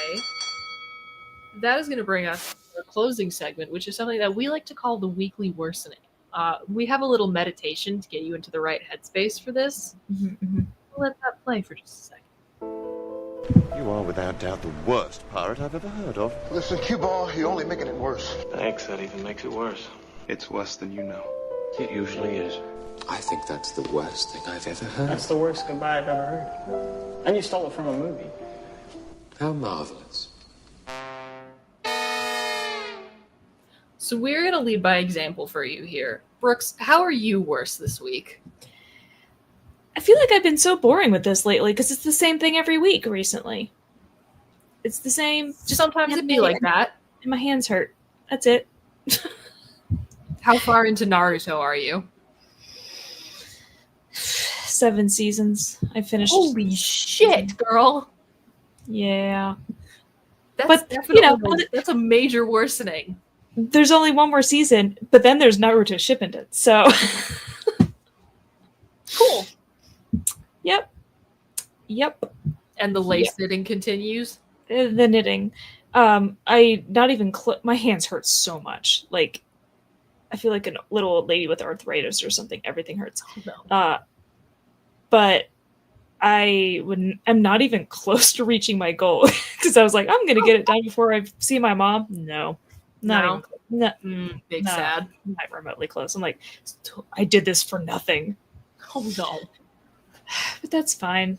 that is going to bring us to our closing segment, which is something that we like to call the weekly worsening. We have a little meditation to get you into the right headspace for this. Mm-hmm. We'll let that play for just a second. You are without doubt the worst pirate I've ever heard of. Listen, cue ball, you're only making it worse. Thanks, that even makes it worse. It's worse than you know. It usually is. I think that's the worst thing I've ever heard. That's the worst goodbye I've ever heard. And you stole it from a movie. How marvelous. So we're going to lead by example for you here. Brooks, how are you worse this week? I feel like I've been so boring with this lately because it's the same thing every week recently. It's the same. Just Sometimes it'd be like that. And my hands hurt. That's it. How far into Naruto are you? 7 seasons. I finished. Holy shit, girl. Yeah. That's But, definitely that's a major worsening. There's only one more season, but then there's Naruto Shippuden. So. Cool. Yep. And the lace knitting continues. The knitting. My hands hurt so much. Like, I feel like a little old lady with arthritis or something. Everything hurts. Oh, no. But I'm not even close to reaching my goal because I was like, I'm gonna get it done before I see my mom. No, not even. Big sad. Not remotely close. I'm like, I did this for nothing. Oh no. But that's fine.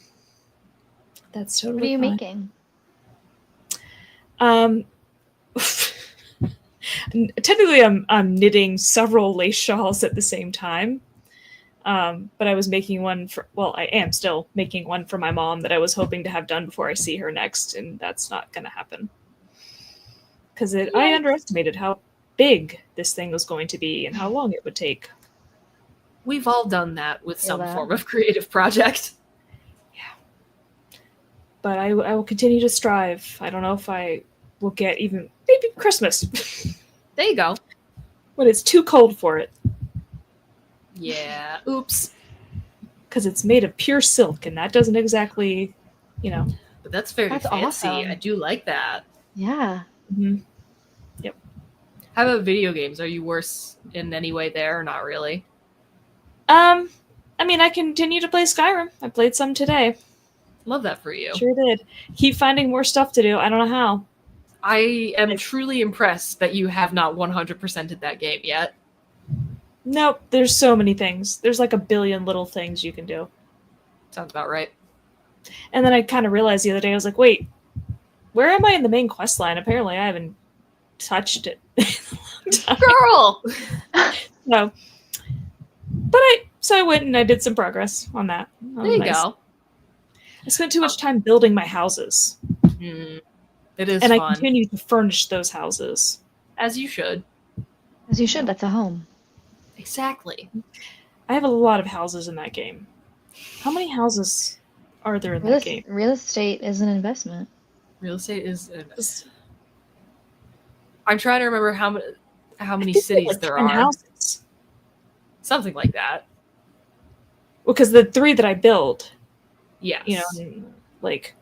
That's totally What are you fine. making? Technically, I'm knitting several lace shawls at the same time. But I was making one I am still making one for my mom that I was hoping to have done before I see her next, and that's not going to happen. Because I underestimated how big this thing was going to be and how long it would take. We've all done that with some form of creative project. Yeah. But I will continue to strive. I don't know if I will get even maybe Christmas. There you go. When it's too cold for it. Yeah. Oops. Because it's made of pure silk, and that doesn't exactly, But that's very fancy. awesome. I do like that. Yeah. Mm-hmm. Yep. How about video games? Are you worse in any way there or not really? I mean, I continue to play Skyrim. I played some today. Love that for you. Sure did. Keep finding more stuff to do. I don't know how. I am truly impressed that you have not 100%ed that game yet. Nope, there's so many things. There's like a billion little things you can do. Sounds about right. And then I kind of realized the other day, I was like, wait, where am I in the main quest line? Apparently I haven't touched it in a long time. Girl! So I went and I did some progress on that. That There was you nice. go. I spent too much time building my houses. It is And fun. I continue to furnish those houses. As you should. As you should. That's a home. Exactly. I have a lot of houses in that game. How many houses are there in that game? Real estate is an investment. Real estate is... I'm trying to remember how many I think cities like there 10 are. houses. Something like that. Well, because the 3 that I build, Yes. you know, like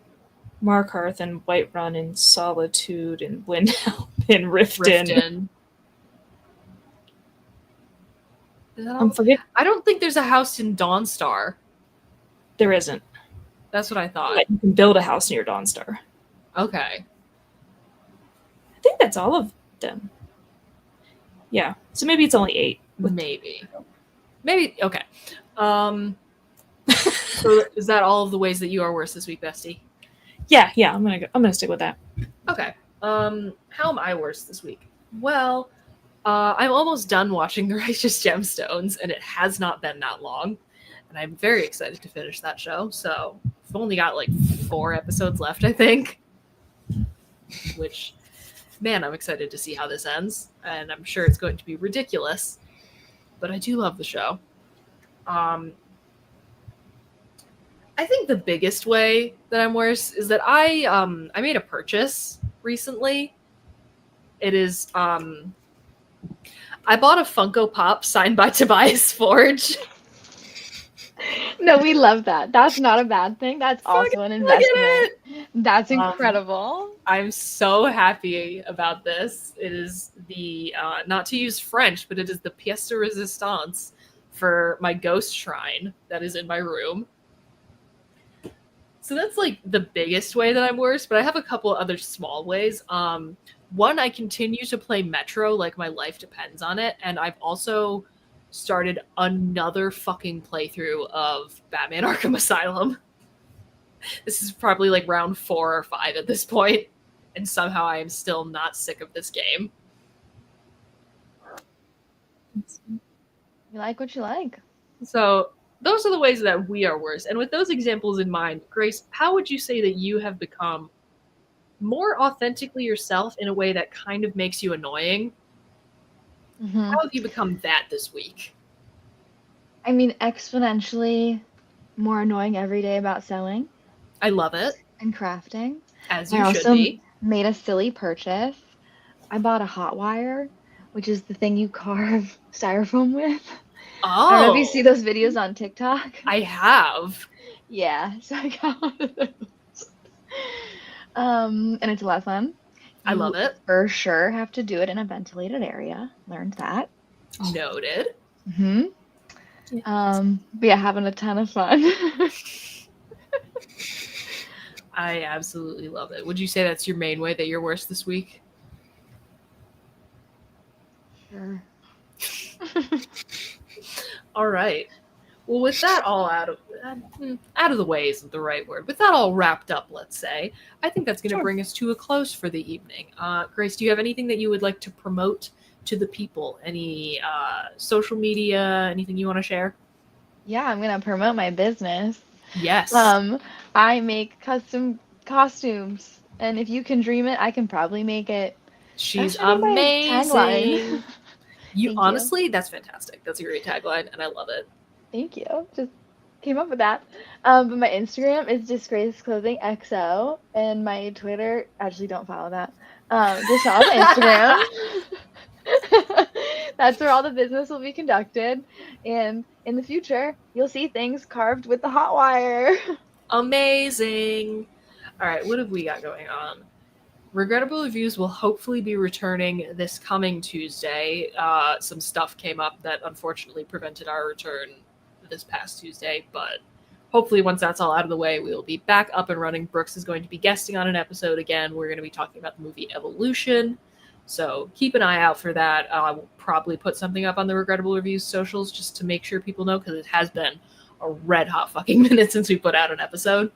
Markarth and Whiterun and Solitude and Windhelm and Riften. Is that all? I'm forgetting. I don't think there's a house in Dawnstar. There isn't. That's what I thought. But you can build a house near Dawnstar. Okay. I think that's all of them. Yeah. So maybe it's only 8. Maybe. Okay. So is that all of the ways that you are worse this week, Bestie? Yeah. I'm gonna stick with that. Okay. How am I worse this week? Well, I'm almost done watching The Righteous Gemstones, and it has not been that long. And I'm very excited to finish that show. So I've only got like 4 episodes left, I think. Which, man, I'm excited to see how this ends. And I'm sure it's going to be ridiculous. But I do love the show. I think the biggest way that I'm worse is that I made a purchase recently. It is I bought a Funko Pop signed by Tobias Forge. No, we love that. That's not a bad thing. That's also an investment. That's incredible. I'm so happy about this. It is the, not to use French, but it is the pièce de résistance for my ghost shrine that is in my room. So that's like the biggest way that I'm worse, but I have a couple other small ways. One, I continue to play Metro like my life depends on it, and I've also started another fucking playthrough of Batman Arkham Asylum. This is probably like round 4 or 5 at this point, and somehow I am still not sick of this game. You like what you like. So those are the ways that we are worse. And with those examples in mind, Grace, how would you say that you have become more authentically yourself in a way that kind of makes you annoying? Mm-hmm. How have you become that this week? I mean, exponentially more annoying every day about sewing. I love it. And crafting. As you I should also be. made a silly purchase. I bought a hot wire, which is the thing you carve styrofoam with. Oh. I don't know if you see those videos on TikTok. I have. Yeah, so I got one of those. And it's a lot of fun. I love it. For sure have to do it in a ventilated area. Learned that. Noted. Mm-hmm. But yeah, having a ton of fun. I absolutely love it. Would you say that's your main way that you're worse this week? Sure. All right. Well, with that all out of the way isn't the right word. With that all wrapped up, let's say, I think that's going to bring us to a close for the evening. Grace, do you have anything that you would like to promote to the people? Any social media, anything you want to share? Yeah, I'm going to promote my business. Yes. I make custom costumes, and if you can dream it, I can probably make it. She's That should be my amazing. tagline. You honestly, that's fantastic. That's a great tagline, and I love it. Thank you. Just came up with that. But my Instagram is Disgrace Clothing XO, and my Twitter, actually don't follow that. Just follow my Instagram. That's where all the business will be conducted, and in the future, you'll see things carved with the hot wire. Amazing. All right, what have we got going on? Regrettable Reviews will hopefully be returning this coming Tuesday. Some stuff came up that unfortunately prevented our return this past Tuesday, but hopefully once that's all out of the way, we will be back up and running. Brooks is going to be guesting on an episode again. We're going to be talking about the movie Evolution. So keep an eye out for that. I will probably put something up on the Regrettable Reviews socials just to make sure people know, because it has been a red hot fucking minute since we put out an episode.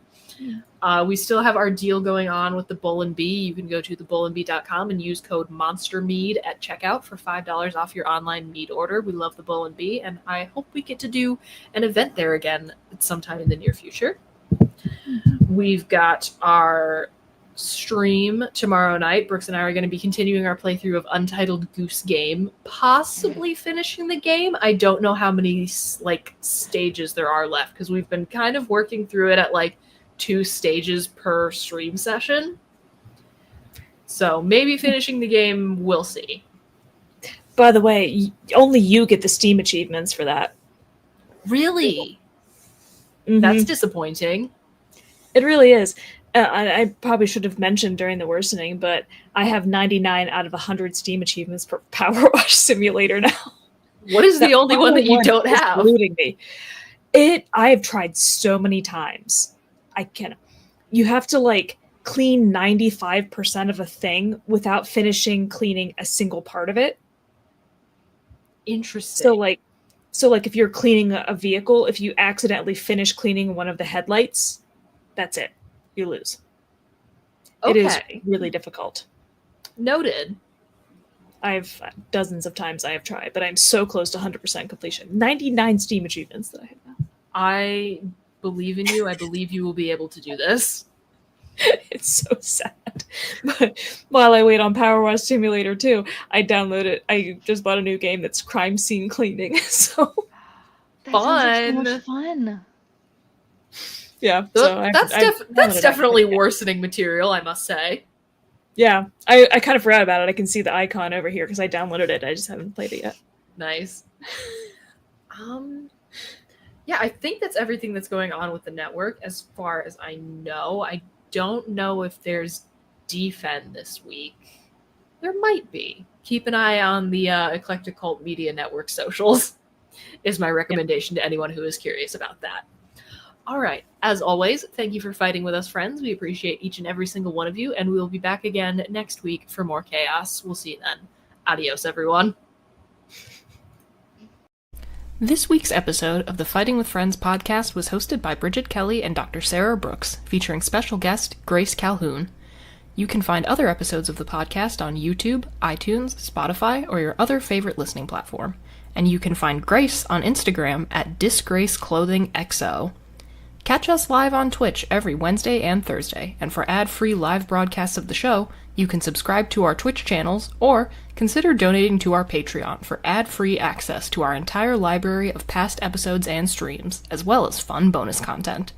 We still have our deal going on with the Bull and Bee. You can go to thebullandbee.com and use code MONSTERMEAD at checkout for $5 off your online mead order. We love the Bull and Bee, and I hope we get to do an event there again sometime in the near future. We've got our stream tomorrow night. Brooks and I are going to be continuing our playthrough of Untitled Goose Game, possibly finishing the game. I don't know how many stages there are left, because we've been kind of working through it at 2 stages per stream session. So maybe finishing the game, we'll see. By the way, only you get the Steam achievements for that. Really? Mm-hmm. That's disappointing. It really is. I probably should have mentioned during the worsening, but I have 99 out of 100 Steam achievements for Power Wash Simulator now. What is the only one that you don't have? Eluding me. I have tried so many times. You have to clean 95% of a thing without finishing cleaning a single part of it. Interesting. So if you're cleaning a vehicle, if you accidentally finish cleaning one of the headlights, that's it. You lose. Okay. It is really difficult. Noted. I've dozens of times I have tried, but I'm so close to 100% completion. 99 Steam achievements that I have now. I believe in you. I believe you will be able to do this. It's so sad. But while I wait on Power Wash Simulator 2, I just bought a new game that's crime scene cleaning. So That fun. sounds like so much fun. yeah. That's definitely worsening material, I must say. Yeah. I kind of forgot about it. I can see the icon over here because I downloaded it. I just haven't played it yet. Nice. Yeah, I think that's everything that's going on with the network as far as I know. I don't know if there's Defend this week. There might be. Keep an eye on the Eclectic Cult Media Network socials is my recommendation to anyone who is curious about that. All right. As always, thank you for fighting with us, friends. We appreciate each and every single one of you, and we will be back again next week for more chaos. We'll see you then. Adios, everyone. This week's episode of the Fighting with Friends podcast was hosted by Bridget Kelly and Dr. Sarah Brooks, featuring special guest Grace Calhoun. You can find other episodes of the podcast on YouTube, iTunes, Spotify, or your other favorite listening platform. And you can find Grace on Instagram at Disgrace Clothing XO. Catch us live on Twitch every Wednesday and Thursday, and for ad-free live broadcasts of the show, you can subscribe to our Twitch channels, or consider donating to our Patreon for ad-free access to our entire library of past episodes and streams, as well as fun bonus content.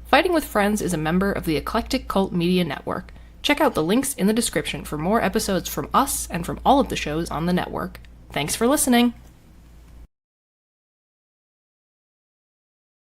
Fighting with Friends is a member of the Eclectic Cult Media Network. Check out the links in the description for more episodes from us and from all of the shows on the network. Thanks for listening!